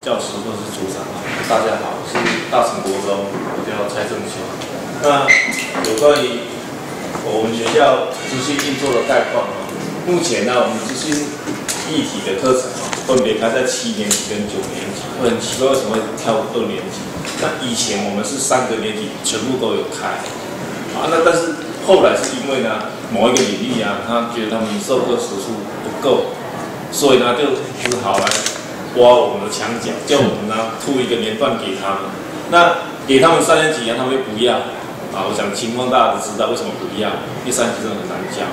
教师或是组长大家好，我是大成国中，我叫蔡正雄。那有关于我们学校资讯运作的概况目前呢，我们资讯议题的课程分别开在7年级跟9年级。我很奇怪为什么会跳2年级？那以前我们是3个年级全部都有开那但是后来是因为呢某一个领域他觉得他们授课时数不够，所以呢就只好来挖我们的墙角，叫我们呢出一个年段给他们。那给他们3年级他们又不要我想情况大家都知道为什么不要，因为3年级真的很难教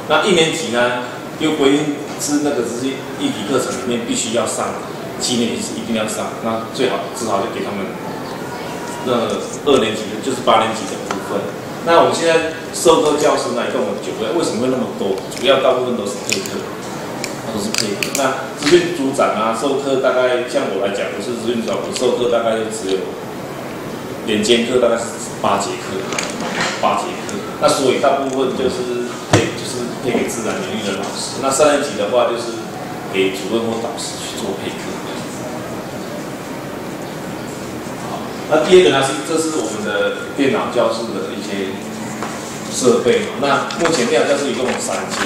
那1年级呢又规定是那个只是议题课程里面必须要上，7年级是一定要上，那最好只好就给他们那2年级就是8年级的部分。那我们现在授课教师呢一共有9位，为什么会那么多？主要大部分都是配课。都是配课。那资讯组长授课大概像我来讲，我是资讯组长，我授课大概就只有连兼课大概是8节课。那所以大部分就是配给自然领域的老师。那3年级的话，就是给主任或导师去做配课。好，那第二个呢这是我们的电脑教室的一些设备。那目前电脑教室一共有3间。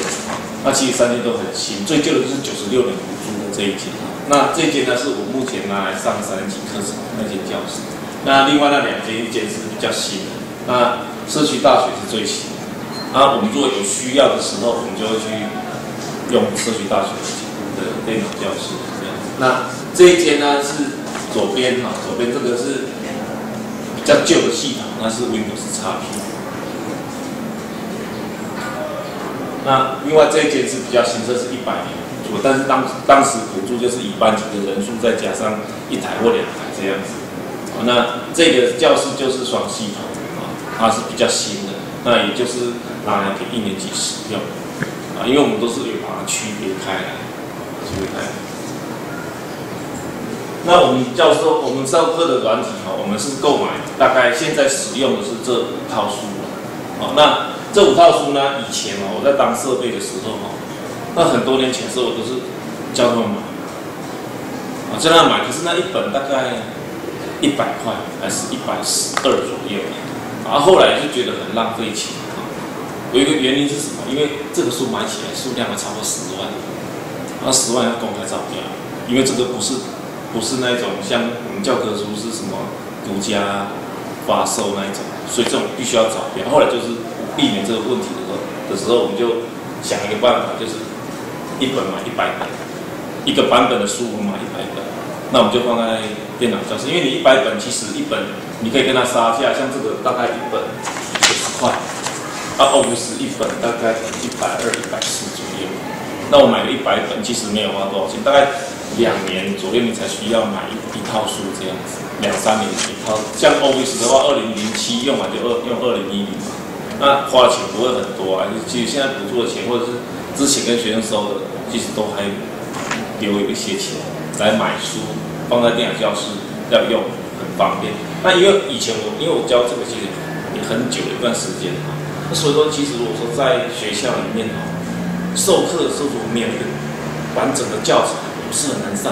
那其实3间都很新，最旧的就是96年补助的这一间。那这间呢是我目前拿来上3年级课程的那间教室。那另外那2间，一间是比较新的。那社区大学是最新的。我们如果有需要的时候，我们就会去用社区大学的电脑教室这样。那这一间呢是左边左边这个是比较旧的系统，那是 Windows XP。那另外这一间是比较新，这是100年补助，但是当时补助就是以班级的人数再加上1台或2台这样子。那这个教室就是双系统它是比较新的，那也就是拿来给1年级使用因为我们都是有把它区别开来。那我们我们授课的软体我们是购买，大概现在使用的是这5套书那这5套书呢，以前我在当设备的时候那很多年前的时候我都是叫他们买叫他们买，可是那一本大概100块还是112左右后来就觉得很浪费钱有一个原因是什么？因为这个书买起来数量会超过10万10万要公开招标，因为这个不是那种像我们教科书是什么独家发售那一种，所以这种必须要招标。后来就是避免这个问题的时候，我们就想一个办法，就是一本买100本，一个版本的书我们买100本，那我们就放在电脑教室，因为你100本其实1本你可以跟它杀价，像这个大概1本90块，Office 1本大概120、140左右。那我买了100本，其实没有花多少钱，大概2年左右你才需要买一套书这样子，2、3年一套。像 Office 的话，2007用完就用2010嘛。那花的钱不会很多其实现在补助的钱或者是之前跟学生收的，其实都还留一些钱来买书，放在电脑教室要用很方便。那因为以前因为我教这个其实也很久的一段时间所以说其实如果说在学校里面授课的时候没有一个完整的教材，不是很难上。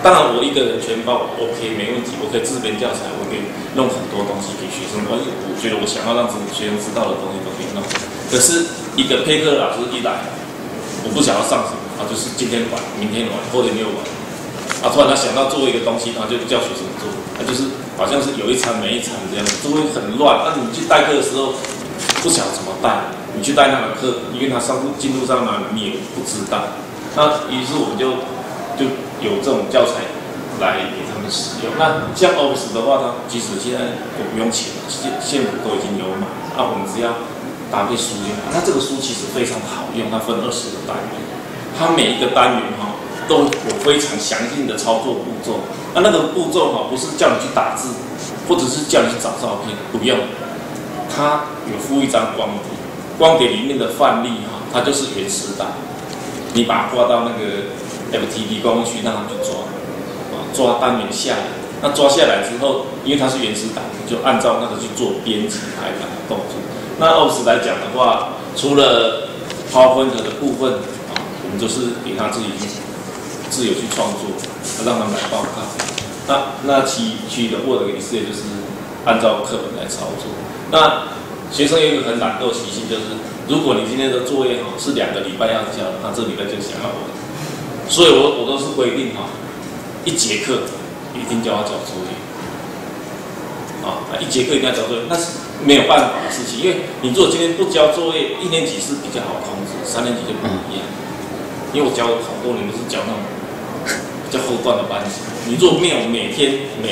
当然，我一个人全包 OK 没问题，我可以自编教材，我可以弄很多东西给学生。我觉得我想要让学生知道的东西都可以弄。可是一个配课的老师一来，我不想要上什么就是今天玩，明天玩，后天又玩突然他想到做一个东西，就叫学生做，就是好像是有一场没一场这样，就会很乱。那你去代课的时候，不晓得怎么带，你去带那个课，因为他进度上哪里你也不知道。那于是我们就有这种教材来给他们使用。那像 Office 的话呢，其实现在我不用钱了，县府都已经有买我们只要搭配书就好。那这个书其实非常好用，它分20个单元，它每一个单元都有非常详尽的操作步骤。那个步骤不是叫你去打字，或者是叫你去找照片，不用。它有附一张光碟，光碟里面的范例它就是原始档，你把它挂到那个 FTP 光控区，让它去抓单元下来。那抓下来之后，因为它是原始档，就按照那个去做编辑排版的动作。那 Office 来讲的话，除了PowerPoint的部分我们就是给它自己去自由去创作，让他们来报告。那其余的 Word 给事业就是按照课本来操作。那学生有一个很懒惰的习性，就是如果你今天的作业是2个礼拜要交，那这礼拜就想要我，所以我都是规定1节课一定就要交作业。1节课一定要交作业，那是没有办法的事情，因为你如果今天不交作业，1年级是比较好控制，3年级就不一样。因为我教了好多年都是教那种比较后段的班级，你如果没有每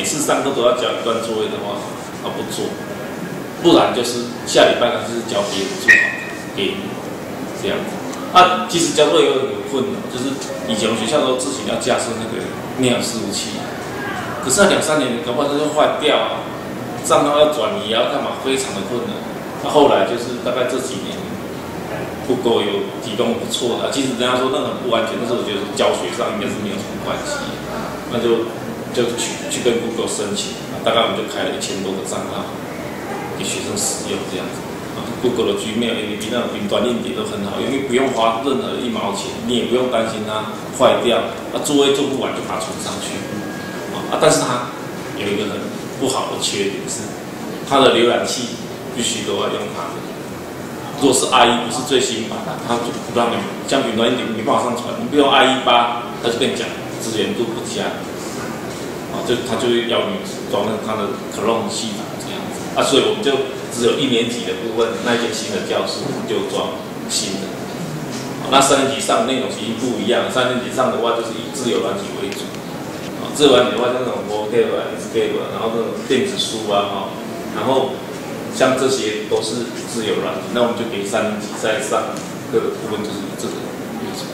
次上课都要交一段作业的话，不做，不然就是下礼拜他就是交别人做好给你这样子。其实交作业有困难，就是以前我们学校都自行要架设那个念事务器，可是2、3年搞不好它就坏掉啊。账号要转移要干嘛，非常的困难。后来就是大概这几年 ，Google 有提供不错的，其实人家说那很不安全，但是我觉得教学上应该是没有什么关系。那就去跟 Google 申请，大概我们就开了1000多个账号给学生使用这样子。Google 的 Gmail、APP 那种云端硬碟都很好，因为不用花任何1毛钱，你也不用担心它坏掉，作业做不完就把它存上去。但是它有一个很不好的缺点是，它的浏览器必须都要用它的。如果是 IE 不是最新版，它就不让你像云端硬碟没办法上传，你不用 IE8，它就跟你讲支援度不佳，它就会要你装那它的 Clone 系统这样子。所以我们就只有1年级的部分，那间新的教室就装新的。那3年级上内容其实不一样，3年级上的话就是以自由软体为主。自由软体的话，像那种 Vocab、Escape， 然后那种电子书然后像这些都是自由软体，那我们就给3年级在上各个部分就是以这个为主。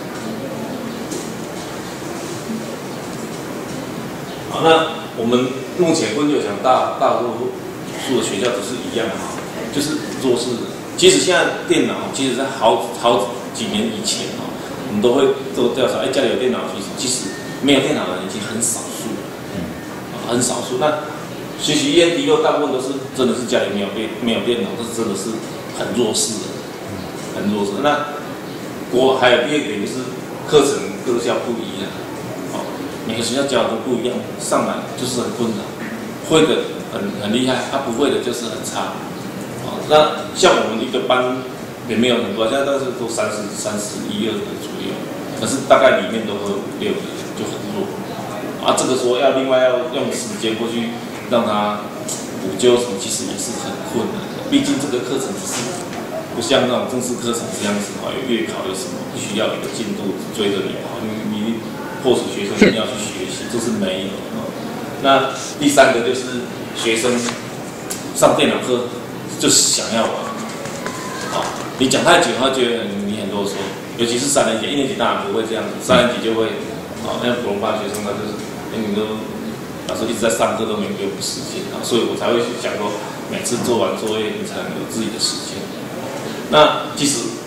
那我们目前昆就想大多数的学校都是一样的就是弱势的。其实现在电脑，其实在好几年以前我们都会做调查，家里有电脑，其实没有电脑的人已经很少数了，很少数。那学习意愿低落，大部分都是真的是家里没有电脑，这是真的是很弱势的，很弱势。那还有第2点就是课程各校不一样，每个学校教的都不一样，上来就是很困难，会的很厉害，不会的就是很差。那像我们一个班也没有很多，现在但是都31、32个左右，可是大概里面都会5、6个就很弱。这个说要另外要用时间过去让他补救什么，其实也是很困难的。毕竟这个课程只是不像那种正式课程这样子有月考有什么，必须要有个进度追着你跑，你迫使学生一定要去学习，这是没有。那第3个就是学生上电脑课就是想要玩，你讲太久，他觉得你很啰嗦，尤其是3年级，1年级当然不会这样子，3年级就会，那普通班学生他就是，你都老师一直在上课都没有给我们时间，所以我才会想说，每次做完作业你才能有自己的时间。那其实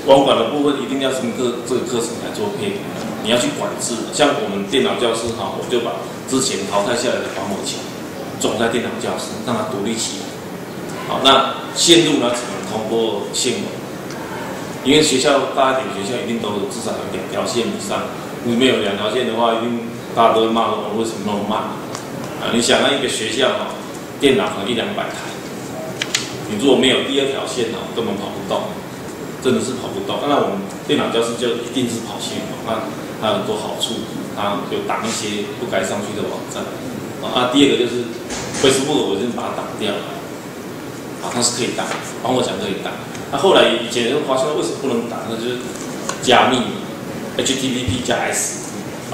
网管的部分一定要从这个课程来做配合，你要去管制。像我们电脑教室我就把之前淘汰下来的防火墙装在电脑教室，让它独立起来。那线路呢只能通过线网，因为学校大一点学校一定都有至少有2条线以上，你没有2条线的话，一定大家都会骂我为什么那么慢你想那一个学校电脑可能100-200台，你如果没有第2条线根本跑不动，真的是跑不动。那我们电脑教室就一定是跑线网，它有很多好处，它有挡一些不该上去的网站。第2个就是 Facebook 我已经把它挡掉了。它是可以挡，防火墙可以挡。后来以前就发现为什么不能挡，那就是加密 HTTP 加 S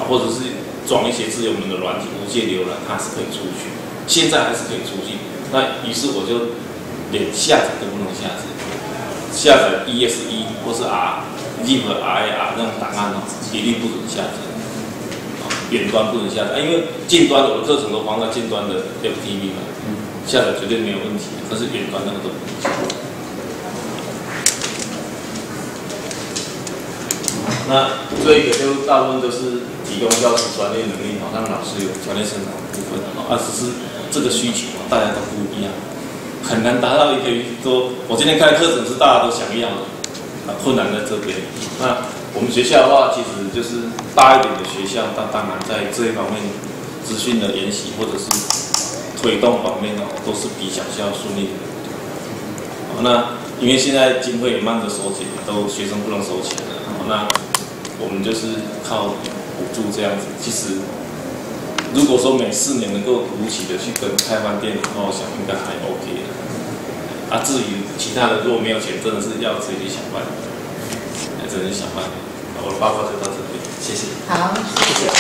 或者是装一些自由门的软体，无界浏览，它还是可以出去。现在还是可以出去。那于是我就连下载都不能下载，下载 EXE 或是 RIP 和 RAR 那种档案一定不准下载。远端不能下载，因为近端我的课程都放在近端的 FTP 嘛。下载绝对没有问题，可是远端那个都不能下。那这一个就大部分都是提供教师专业能力，让老师有专业生产的部分只是这个需求大家都不一样，很难达到一个说，我今天开课程是大家都想要的，困难在这边。那我们学校的话，其实就是大一点的学校，那当然在这一方面资讯的研习或者是推动方面都是比小校顺利的。那因为现在经费也慢着收紧，都学生不能收钱了，那我们就是靠补助这样子。其实如果说每4年能够如期的去跟开饭店的话，我想应该还 OK 的。至于其他的，如果没有钱，真的是要自己去想办法，真的去想办法。我的报告就到这里，谢谢。好，谢谢。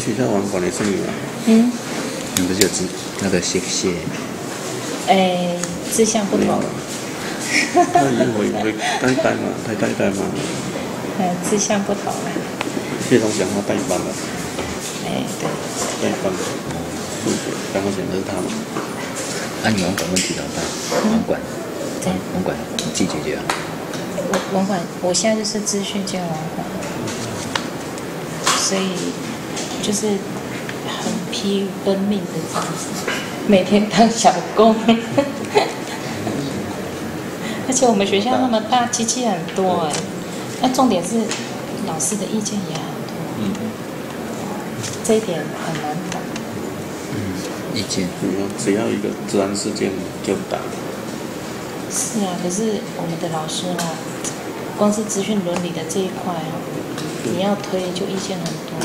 学校网管的是你吗？你不是有那个谢？志向不同。那以后会带嘛？带嘛？志向不同啊。谢东讲他带班了。对。带班的数学，刚刚讲的是他嘛？你网管问题怎么办？网管。对。网管你自己解决啊。网管，我现在就是资讯兼网管，所以。就是很疲于奔命的这样子，每天当小工，而且我们学校那么大，机器很多那重点是老师的意见也很多，这一点很难懂。意见，只要一个治安事件就打。是啊，可是我们的老师光是资讯伦理的这一块你要推就意见很多。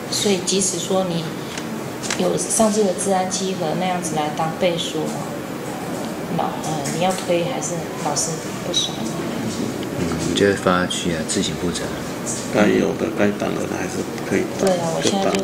所以，即使说你有上次的治安稽核那样子来当背书，你要推还是老师不爽？你就会发去自行负责。该有的、该当的还是可以当。对啊，我现在就。